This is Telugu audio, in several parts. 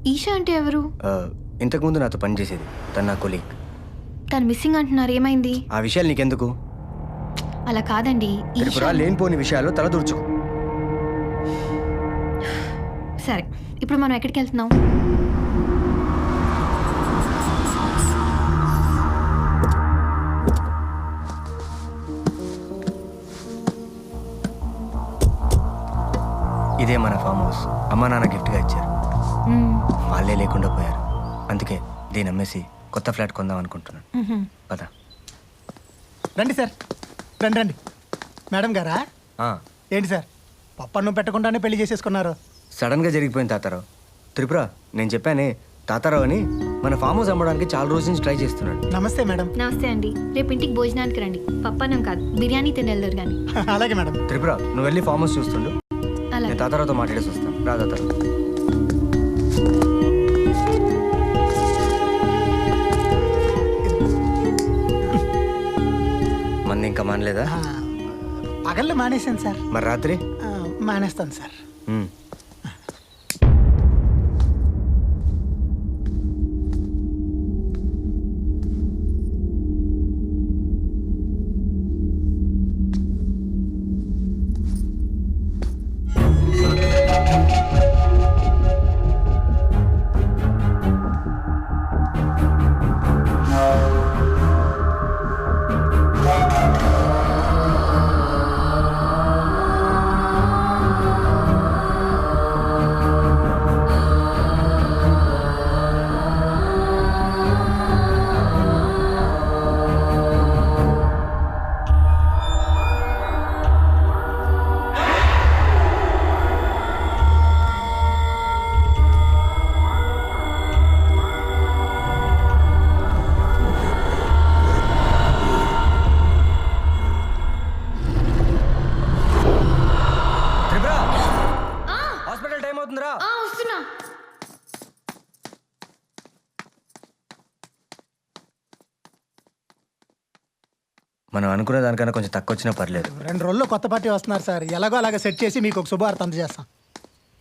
ఈషా అంటే ఎవరు? ఇంతకుముందు నాతో పనిచేసేది, తను నా కొలీగ్. తను మిస్సింగ్ అంటున్నారు, ఏమైంది? ఆ విషయాలు నీకెందుకు? అలా కాదండి, త్రిపుర లేనిపోని విషయాలు తలదూర్చుకో. సరే, ఇప్పుడు మనం ఎక్కడికి వెళ్తున్నాం? ఇదే మన ఫామ్ హౌస్. అమ్మా నాన్న గిఫ్ట్గా ఇచ్చారు. వాళ్ళే లేకుండా పోయారు. అందుకే దీని అమ్మేసి కొత్త ఫ్లాట్ కొందాం అనుకుంటున్నాను. పద. రండి సార్, రండి రండి. మేడం గారా? ఏంటి సార్ పప్పన్నం పెట్టకుండానే పెళ్లి చేసేసుకున్నారు? సడన్గా జరిగిపోయింది తాతారావు. త్రిపుర, నేను చెప్పానే తాతారావు అని మన ఫామ్ హౌస్ అమ్మడానికి చాలా రోజు నుంచి ట్రై చేస్తున్నాడు. నమస్తే మేడం. నమస్తే అండి. రేపు ఇంటికి భోజనానికి రండి. పప్పన్నం కాదు, బిర్యానీ తినేళ్ళరు కానీ. అలాగే మేడం. త్రిపుర, నువ్వు వెళ్ళి ఫామ్ హౌస్ చూస్తుండు, నేను తాతారావుతో మాట్లాడేసి వస్తాను. రా తాతారావు. మంది ఇంకా మానలేదా? పగళ్ళు మానేశాను సార్. మరి రాత్రి? మానేస్తాను సార్. మనం అనుకునే దానికన్నా కొంచెం తక్కువ వచ్చినా పర్లేదు. 2 రోజుల్లో కొత్త పార్టీ వస్తున్నారు సార్. ఎలాగో అలాగ సెట్ చేసి మీకు ఒక శుభవార్త అందజేస్తాం.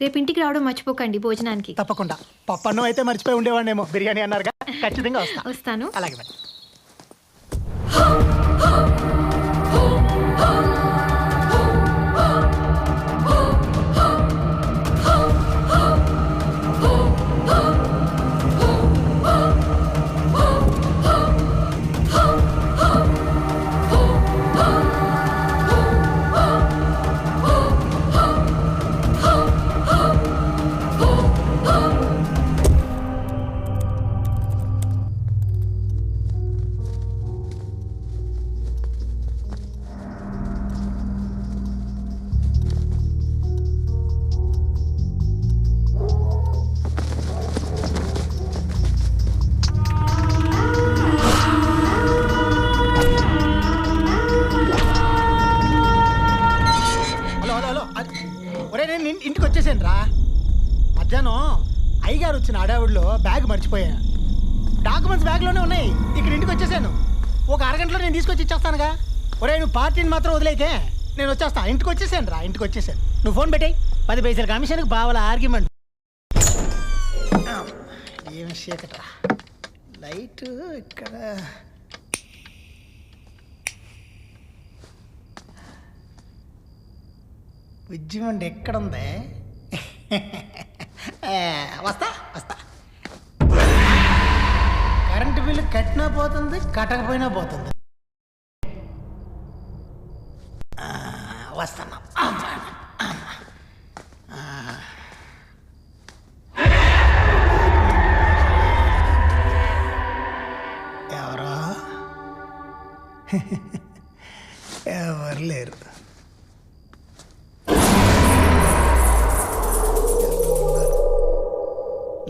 రేపు ఇంటికి రావడం మర్చిపోకండి భోజనానికి. తప్పకుండా. పప్పన్నం అయితే మర్చిపోయి ఉండేవాడినేమో, బిర్యానీ అన్నారుగా. ఖచ్చితంగా వస్తాను. అలాగే మేడం. ఇంటికి వచ్చేసాను రా. మధ్యాహ్నం అయ్యగారు వచ్చిన అడావుడిలో బ్యాగ్ మర్చిపోయా. డాక్యుమెంట్స్ బ్యాగ్లోనే ఉన్నాయి. ఇక్కడ ఇంటికి వచ్చేసాను. ఒక అరగంటలో నేను తీసుకొచ్చి ఇచ్చేస్తానుగా. ఒరే, నువ్వు పార్టీని మాత్రం వదిలేకే, నేను వచ్చేస్తా. ఇంటికి వచ్చేసాను రా, ఇంటికి వచ్చేసాను. నువ్వు ఫోన్ పెట్టాయి. 10 పైసల కమిషన్కి బావాల ఆర్గ్యుమెంట్. ఏమి చీకట్రా. లైట్ ఇక్కడ. ఉద్యమం ఎక్కడుంది? వస్తా వస్తా. కరెంటు బిల్లు కట్టినా పోతుంది, కట్టకపోయినా పోతుంది. వస్తాను. ఎవరో ఎవరు లేరు.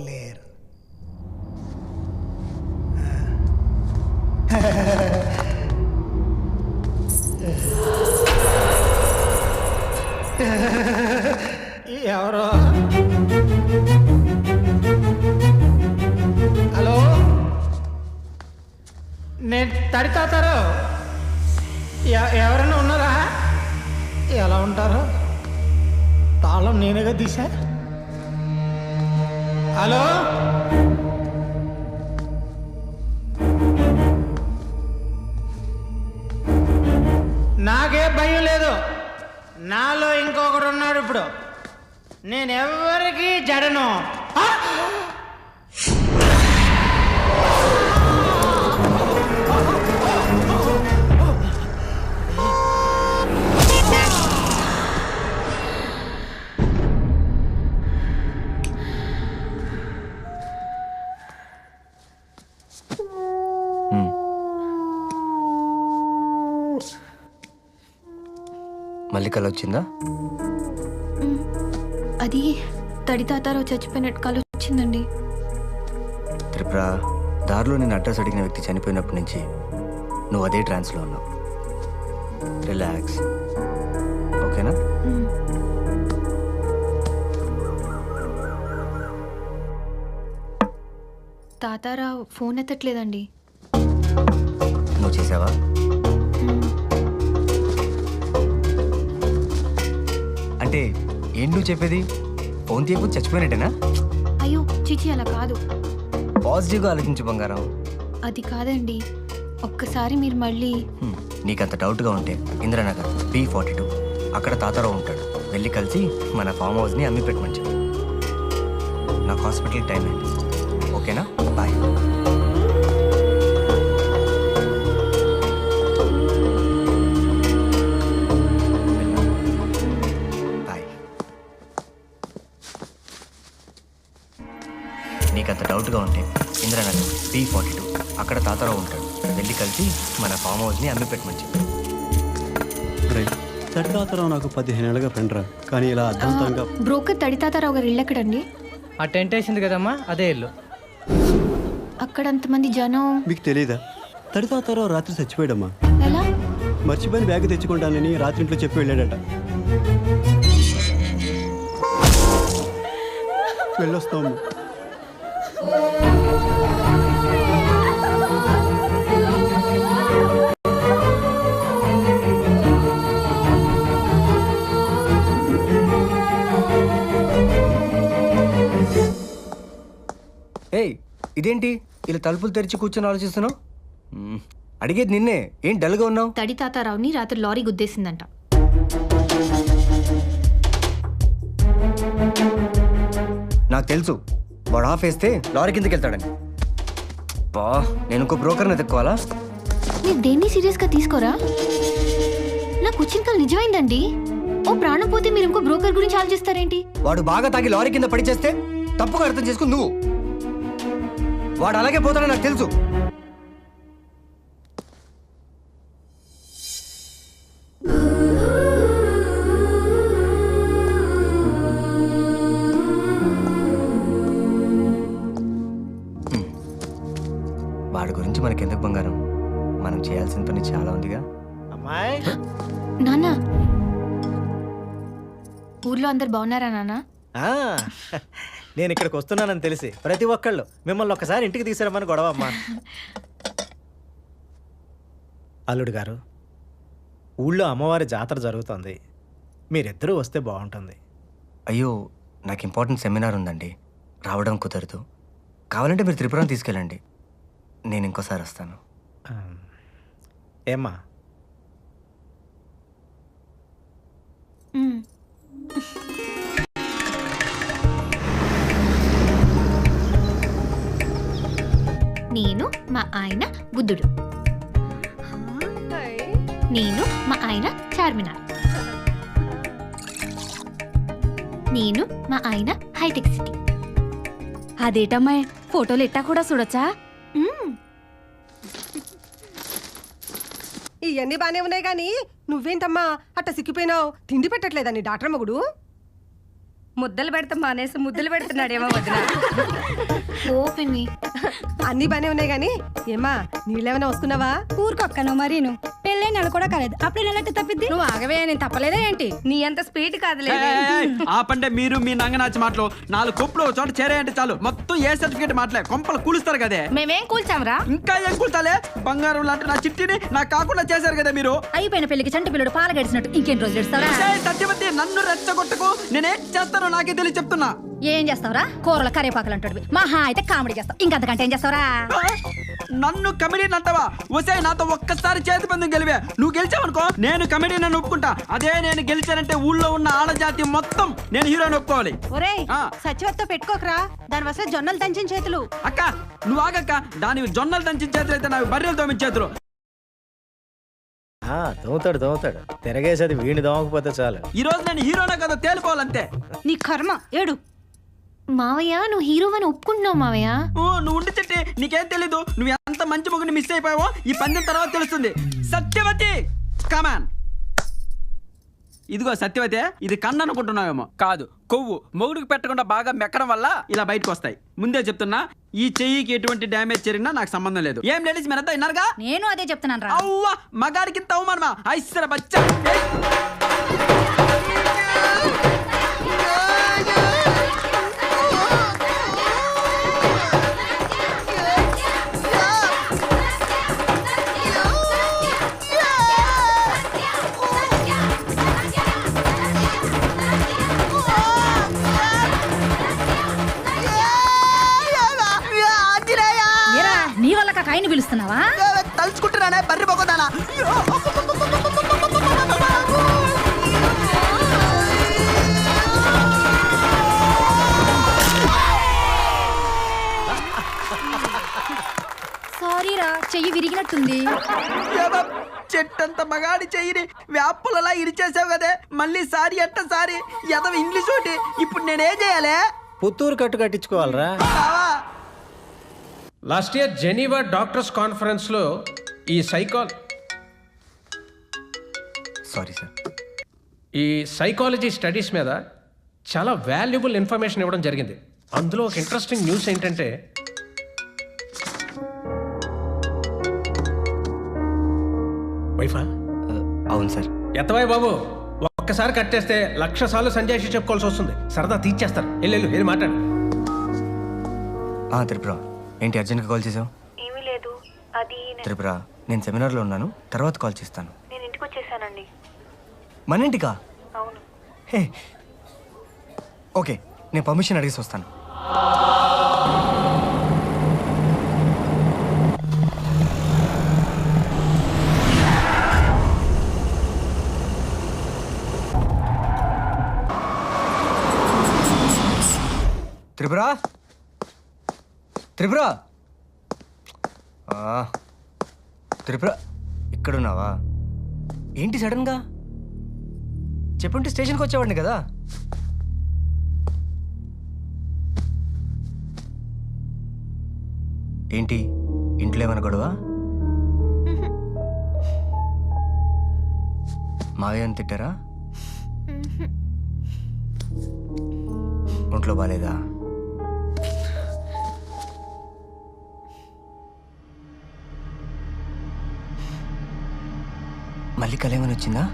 లేరు. ఎవరో. హలో, నేను తడితాతారు. ఎవరైనా ఉన్నారా? ఎలా ఉంటారు? తాళం నేనేగా తీసా. హలో, నాకే భయం లేదు. నాలో ఇంకొకడు ఉన్నాడు. ఇప్పుడు నేను ఎవరికి జడను. మళ్ళీ కల వచ్చిందా? అది తడి తాతారావు చచ్చిపోయినట్టు కల వచ్చిందండి. త్రిపుర, దారిలో నేను అడ్రస్ అడిగిన వ్యక్తి చనిపోయినప్పటి నుంచి నువ్వు అదే ట్రాన్స్లో ఉన్నావు. రిలాక్స్, ఓకేనా? తాతారావు ఫోన్ ఎత్తట్లేదండి. నువ్వు చేసావా? అంటే ఏంటి నువ్వు చెప్పేది? ఫోన్ తీయకపోతే చచ్చిపోయినట్టేనా? అయ్యో చిచి, అలా కాదు. పాజిటివ్గా ఆలోచించు బంగారం. అది కాదండి, ఒక్కసారి మీరు మళ్ళీ. నీకంత డౌట్గా ఉంటే ఇంద్రనగర్ B42 అక్కడ తాతారావు ఉంటాడు. వెళ్ళి కలిసి మన ఫామ్ హౌస్ని అమ్మి పెట్టమని చెప్పు. నాకు హాస్పిటల్కి టైం అయింది, ఓకేనా? బాయ్. బాయ్. నీకంత డౌట్గా ఉంటే ఇంద్రనగర్ B42 అక్కడ తాతారావు ఉంటాడు. వెళ్ళి కలిసి మన ఫామ్ హౌస్ని అమ్మి పెట్టమని చెప్పు. తడి తాతారావు నాకు 15 ఏళ్ళగా ఫ్రెండ్ రా, కానీ ఇలా అర్థంతంగా. బ్రోకర్ తడి తాతారావు గారు ఇల్లు ఎక్కడండి? ఆ టెంట్ వేసింది కదమ్మా, అదే ఇల్లు. అక్కడ అంతమంది జనం. మీకు తెలీదా? తడి తాతారావు రాత్రి చచ్చిపోయాడమ్మా. ఎలా? మర్చిపోయిన బ్యాగ్ తెచ్చుకుంటానని రాత్రి ఇంట్లో చెప్పి వెళ్ళాడట. వెళ్ళొస్తాము. ఏయ్, ఇదేంటి ఇలా తలుపులు తెరిచి కూర్చొని ఆలోచిస్తున్నావు? అడిగేది నిన్నే, ఏం డల్గా ఉన్నావు? తడి తాతారావుని రాత్రి లారీ గుద్దేసిందంట. నాకు తెలుసు, వాడు ఆఫ్ వేస్తే లారీ కిందకి వెళ్తాడని. బా, నేను ఇంకో బ్రోకర్ని ఎత్తుక్కోవాలా? మీరు దేన్ని సీరియస్గా తీసుకోరా? నాకు వచ్చిన కల నిజమైందండి. ఓ ప్రాణం పోతే మీరు ఇంకో బ్రోకర్ గురించి ఆలోచిస్తారేంటి? వాడు బాగా తాగి లారీ కింద పడి చేస్తే తప్పుగా అర్థం చేసుకుని నువ్వు. వాడు అలాగే పోతాడని నాకు తెలుసు. వాడి గురించి మనకెందుకు బంగారం? మనం చేయాల్సిన పని చాలా ఉందిగా. అమ్మాయి, నాన్న, ఊర్లో అందరు బాగున్నారా నాన్న? నేను ఇక్కడికి వస్తున్నానని తెలిసి ప్రతి ఒక్కళ్ళు మిమ్మల్ని ఒక్కసారి ఇంటికి తీసుకురమ్మని గొడవ అమ్మా. అల్లుడు గారు, ఊళ్ళో అమ్మవారి జాతర జరుగుతుంది, మీరిద్దరూ వస్తే బాగుంటుంది. అయ్యో, నాకు ఇంపార్టెంట్ సెమినార్ ఉందండి, రావడం కుదరదు. కావాలంటే మీరు త్రిపురం తీసుకెళ్ళండి, నేను ఇంకోసారి వస్తాను. ఏమ్మా? నేను మా ఆయన బుద్ధుడు, నేను మా ఆయన చార్మినార్, నేను మా ఆయన హైటెక్ సిటీ. అదేటమ్మాయి, ఫోటోలు ఎట్టా కూడా చూడొచ్చా? ఇవన్నీ బానే ఉన్నాయి గాని నువ్వేంటమ్మా అట్ట సిక్కిపోయినావు? తిండి పెట్టట్లేదా నీ డాక్టర్ మగుడు? ముద్దలు పెడతా మానేసి ముద్దలు పెడుతున్నాడేమో వదిన. ఓపెన్ అన్నీ బానే ఉన్నాయి గాని ఏమా నీళ్ళేమైనా వస్తున్నావా? ఊరుకొక్కను మరీను పెళ్ళే నెల కూడా కాలేదు అప్పుడు నెలట్టు తప్పిద్ది. నువ్వు ఆగవే, నేను తప్పలేదా ఏంటి? నీ అంత స్పీడ్ కాదులే. ఆపండే మీరు మీ నంగనాచి మాటలు. 4 కొప్పులు ఒక చోట చేరాయంటే చాలు మొత్తం ఏ సర్టిఫికేట్ మాటలే కొంపలు కూలుస్తారు కదే. మేమేం కూల్చాంరా? ఇంకా ఏం కూల్చాలే? బంగారం లాంటి నా చిట్టిని నాకు కాకుండా చేశారు కదా మీరు. అయిపోయిన పెళ్లికి చంటి పిల్లడు పాలు గడిచినట్టు ఇంకెన్ని రోజులు ఇస్తారా? ఏయ్ సత్యవతి, నన్ను రెచ్చగొట్టకు. నేనేం చేస్తానో నాకే తెలిసి చెప్తున్నా. ఏం చేస్తావురా? కూరల కరేపాకులు అంటాడు. మహా అయితే కామెడీ చేస్తావు, ఇంకంతకంటే ఏం చేస్తావురా? నన్ను కమెడీని అంటావా? వసే నాతో ఒక్కసారి చేతి పందెం గెలివే. నువ్వు గెలిచావనుకో నేను కమెడీని ఒప్పుకుంటా. అదే నేను గెలిచానంటే ఊళ్ళో ఉన్న ఆడజాతి మొత్తం నేను హీరోని ఒప్పుకోవాలి. ఒరేయ్ సచివత్తో పెట్టుకోకరా, దాని వస్తే జొన్నలు దంచిన చేతులు. అక్క నువ్వు ఆగక్క. దాని జొన్నలు దంచిన చేతులు అయితే నాకు బర్రెలు తోమిన చేతులు. తోముతాడు తిరగేసేది వీడిని దోమకపోతే చాలు. ఈ రోజు నేను హీరోనా కదా తేలిపోవాలంతే. నీ కర్మ ఏడు. మావయ్య నువ్వు హీరోవని ఒప్పుకుంటున్నావు మావయ్య. నువ్వు ఉండి చెట్టి నీకేం తెలీదు. నువ్వు ఎంత మంచి మొగుని మిస్ అయిపోయావో ఈ పందెం తర్వాత తెలుస్తుంది. సత్యవతి కమాన్. ఇదిగో సత్యవతి, ఇది కన్ను అనుకుంటున్నావేమో. కాదు, కొవ్వు. మొగుడికి పెట్టకుండా బాగా మెక్కడం వల్ల ఇలా బయటకు వస్తాయి. ముందే చెప్తున్నా, ఈ చెయ్యికి ఎటువంటి డ్యామేజ్ జరిగినా నాకు సంబంధం లేదు. ఏం లేడీస్ మీరంతా విన్నారుగా? నేను అదే చెప్తున్నాను రా. అవ్వా మగాడికి ఇంత అవమానమా? ఐశ్వర బచ్చా. నీ వల్ల కాయని పిలుస్తున్నావా? తలుచుకుంటున్నానే బర్రి పోకోదానా. సారీరా, చెయ్యి విరిగినట్టుంది. చెట్టంత మగాడి చెయ్యిని వ్యాపులలా ఇరిచేసావు కదే. మళ్ళీ సారీ అంట సారీ. ఎదవ ఇంగ్లీష్ ఒకటి. ఇప్పుడు నేనేం చేయాలి? పుత్తూరు కట్టు కట్టించుకోవాలరా. లాస్ట్ ఇయర్ జెనీవా డాక్టర్స్ కాన్ఫరెన్స్లో ఈ సారీ సార్, ఈ సైకాలజీ స్టడీస్ మీద చాలా వాల్యుబుల్ ఇన్ఫర్మేషన్ ఇవ్వడం జరిగింది. అందులో ఒక ఇంట్రెస్టింగ్ న్యూస్ ఏంటంటే వైఫా అవును సార్. ఎత్తవాయి బాబు, ఒక్కసారి కట్టేస్తే 1,00,000 సార్లు సంజయ్ చెప్పుకోవాల్సి వస్తుంది. సరదా తీర్చేస్తారు. వెళ్ళి మాట్లాడు. త్రిపుర, ఏంటి అర్జెంట్గా కాల్ చేసావు? ఏమీ లేదు, అది త్రిపుర, నేను సెమినార్లో ఉన్నాను, తర్వాత కాల్ చేస్తాను. నేను ఇంటికి వచ్చేసానండి. మన ఇంటికా? అవును. హే ఓకే, నేను పర్మిషన్ అడిగేసి వస్తాను. త్రిపుర, త్రిపుర, త్రిపుర, ఇక్కడున్నావా? ఏంటి సడన్గా? చెప్పుంటే స్టేషన్కి వచ్చేవాడిని కదా. ఏంటి ఇంట్లో ఏమైనా గొడవ? మావయ్య అని తిట్టారా? ఒంట్లో బాలేదా? మళ్ళీ కళ ఏమైనా వచ్చిందా?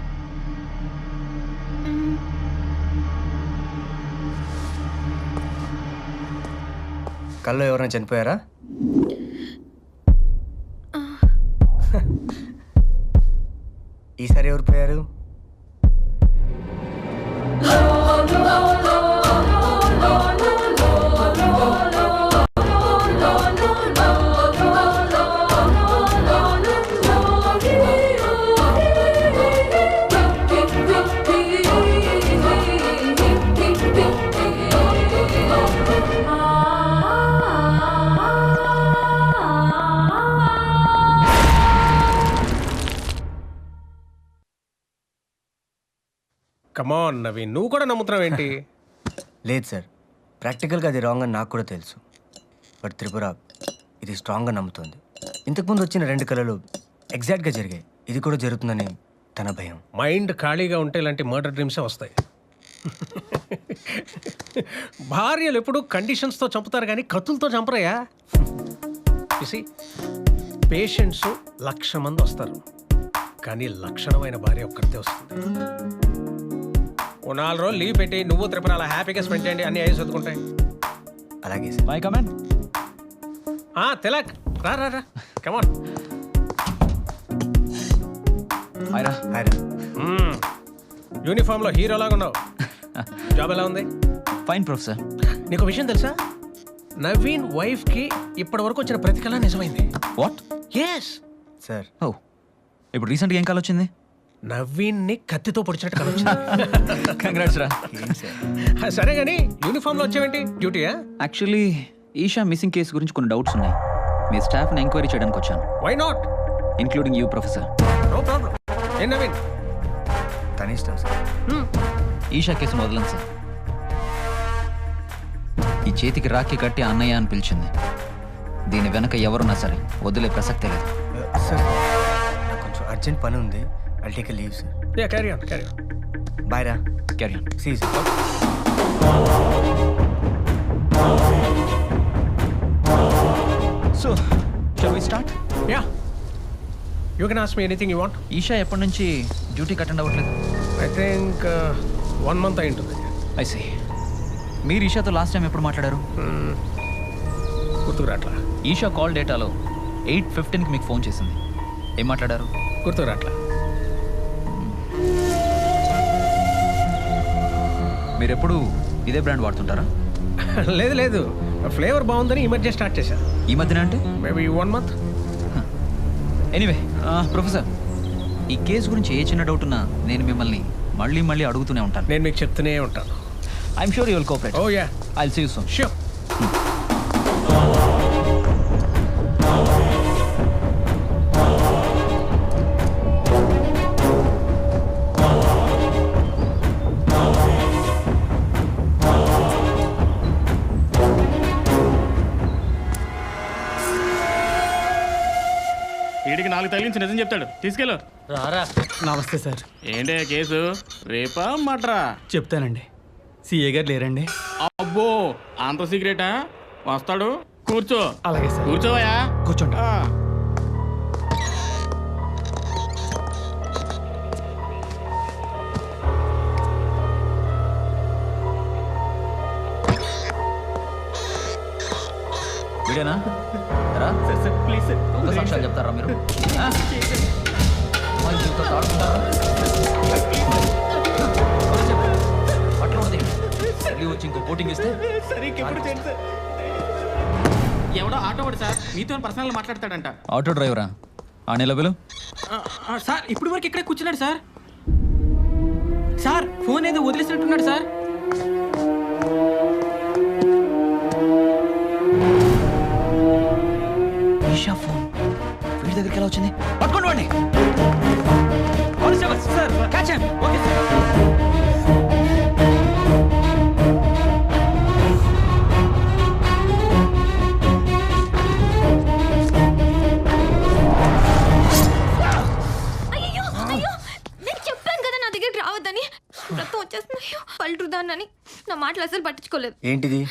కల్లో ఎవరైనా చనిపోయారా? ఈసారి ఎవరు పోయారు? కమాన్ నవీన్, నువ్వు కూడా నమ్ముతున్నావు ఏంటి? లేదు సార్, ప్రాక్టికల్గా అది రాంగ్ అని నాకు కూడా తెలుసు. బట్ త్రిపుర ఇది స్ట్రాంగ్గా నమ్ముతుంది. ఇంతకుముందు వచ్చిన 2 కళలు ఎగ్జాక్ట్గా జరిగాయి. ఇది కూడా జరుగుతుందని తన భయం. మైండ్ ఖాళీగా ఉంటే ఇలాంటి మర్డర్ డ్రీమ్సే వస్తాయి. భార్యలు ఎప్పుడు కండిషన్స్తో చంపుతారు కానీ కత్తులతో చంపరయ్యా. పేషెంట్స్ 1,00,000 మంది వస్తారు, కానీ లక్షణమైన భార్య ఒక్కరితే వస్తుంది. ఓ 4 రోజులు లీవ్ పెట్టి నువ్వు త్రిపుర అలా హ్యాపీగా స్పెండ్ చేయండి, అన్ని అయ్యి చదువుకుంటాయి. అలాగే సార్. My comment. తిలక్ రా రా రా కమాన్. హాయ్రా. యూనిఫామ్లో హీరోలాగా ఉన్నావు. జాబ్ ఎలా ఉంది? Fine professor. నీకు విషయం తెలుసా, నవీన్ వైఫ్కి ఇప్పటి వరకు వచ్చిన ప్రతి కళ నిజమైంది. వాట్? Yes sir. ఓ, ఇప్పుడు రీసెంట్గా ఏం కాల్ వచ్చింది? నవీన్ని కత్తితో పొడిచినట్టు కళ వచ్చింది. కంగ్రాట్స్ రా. సరే కానీ యూనిఫామ్లో వచ్చావేంటి, డ్యూటీయా? యాక్చువల్లీ ఈషా మిస్సింగ్ కేసు గురించి కొన్ని డౌట్స్ ఉన్నాయి. మీ స్టాఫ్ని ఎంక్వైరీ చేయడానికి వచ్చాను. Why not, including you professor. No problem. ఏం నవీన్? తన ఇష్టం సార్. ఈషా కేసును వదలండి సార్. ఈ చేతికి రాఖీ కట్టి అన్నయ్య అని పిలిచింది. దీని వెనక ఎవరున్నా సరే వదిలే ప్రసక్తే లేదు. సార్ నాకు కొంచెం అర్జెంట్ పని ఉంది. I'll take leave sir. Ya carry on carry on. Bye రా. Carry on. See sir. So shall we start? Ya you can ask me anything you want. Isha ఎప్పటి నుంచి డ్యూటీకి అటెండ్ అవ్వట్లేదు? ఐ థింక్ 1 month అయి ఉంటుంది. I see. మీరు ఈషాతో లాస్ట్ టైం ఎప్పుడు మాట్లాడారు? గుర్తుకురాట్లా. ఈషా కాల్ డేటాలో 8:15కి మీకు ఫోన్ చేసింది. ఏం మాట్లాడారు? గుర్తుకురాట్లా. మీరు ఎప్పుడు ఇదే బ్రాండ్ వాడుతుంటారా? లేదు లేదు, ఫ్లేవర్ బాగుందని ఈ మధ్య స్టార్ట్ చేశా. ఈ మధ్యన అంటే మేబీ 1 month. ఎనీవే ప్రొఫెసర్, ఈ కేసు గురించి ఏ చిన్న డౌట్ ఉన్నా నేను మిమ్మల్ని మళ్ళీ మళ్ళీ అడుగుతూనే ఉంటాను. నేను మీకు చెప్తూనే ఉంటాను. I'm sure you will cooperate. Oh yeah, I'll see you soon. Sure. వీడికి 4 తగిలించి నిజం చెప్తాడు, తీసుకెళ్ళు. రారా. నమస్తే సార్. ఏంటే కేసు, రేపా మట్రా? చెప్తానండి. సిఏ గారు లేరండి? అబ్బో, అంత సీక్రెటా? వస్తాడు, కూర్చో. అలాగే సార్. కూర్చోవయా. కూర్చోండి. వీడేనా? రా. Please sir. దొంగ సాక్ష్యాలు చెప్తారా మీరు? మనుషులతో ఆడుకుంటారా? పట్ల ఉంది. మళ్ళీ వచ్చి ఇంకో కోటింగ్ ఇస్తే ఎవడో ఆటో వాడు సార్, మీతో పర్సనల్ మాట్లాడతాడంట. ఆటో డ్రైవరా? ఆ నిలబెలు. సార్ ఇప్పుడు వరకు ఇక్కడే కూర్చున్నాడు సార్. సార్ ఫోన్ ఏదో వదిలేసినట్టున్నాడు సార్. ఈషా ఫోన్ వీడి దగ్గరికి ఎలా వచ్చింది? పట్టుకోండి వాడిని. Sir catch him. Okay sir. అయ్యో అయ్యో, నేను చెప్పాను కదా నా దగ్గరికి రావద్దని. రక్తం వచ్చేస్తున్నాయి. పల్టుదాన్నని నా మాటలు అసలు పట్టించుకోలేదు. ఏంటిది,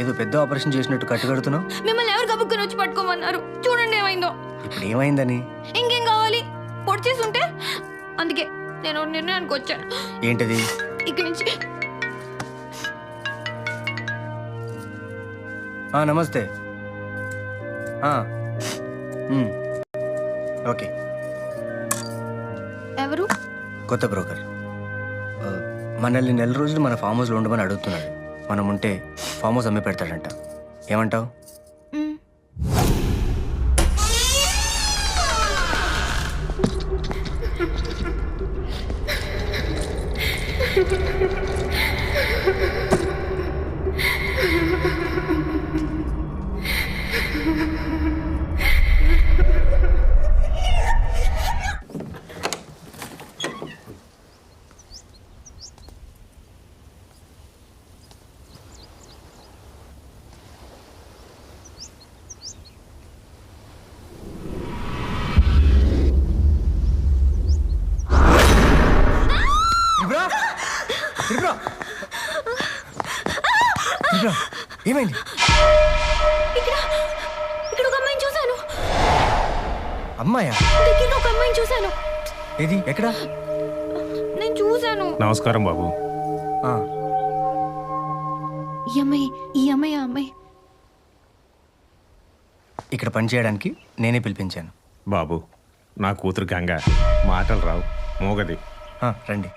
ఏదో పెద్ద ఆపరేషన్ చేసినట్టు కట్టుకడుతున్నావు? మిమ్మల్ని ఎవరు కబుక్కుని వచ్చి పట్టుకోమన్నారు? చూడండి ఏమైందో. ఇప్పుడు ఏమైందని? ఇంకేం కావాలి? పొడి చేసి ఉంటే. అందుకే నేను ఒక నిర్ణయానికి వచ్చాను. ఏంటిది? ఇక్కడి నుంచి. నమస్తే. ఓకే. ఎవరు? కొత్త బ్రోకర్. మనల్ని 4 రోజులు మన ఫామ్ హౌస్లో ఉండమని అడుగుతున్నాడు. మనం ఉంటే ఫామ్ హౌస్ అమ్మి పెడతాడంట. ఏమంటావు? ఏమైంది? ఇక్కడ ఒక అమ్మాయిని చూశాను. అమ్మాయా? దగ్గరగా ఒక అమ్మాయిని చూశాను. ఏది ఎక్కడ? నేను చూశాను. నమస్కారం బాబు. ఆ, ఈ అమ్మాయి ఆ అమ్మాయి ఇక్కడ పని చేయడానికి నేనే పిలిపించాను. బాబు నా కూతురు గంగ మాటలు రావు, మోగది. రండి.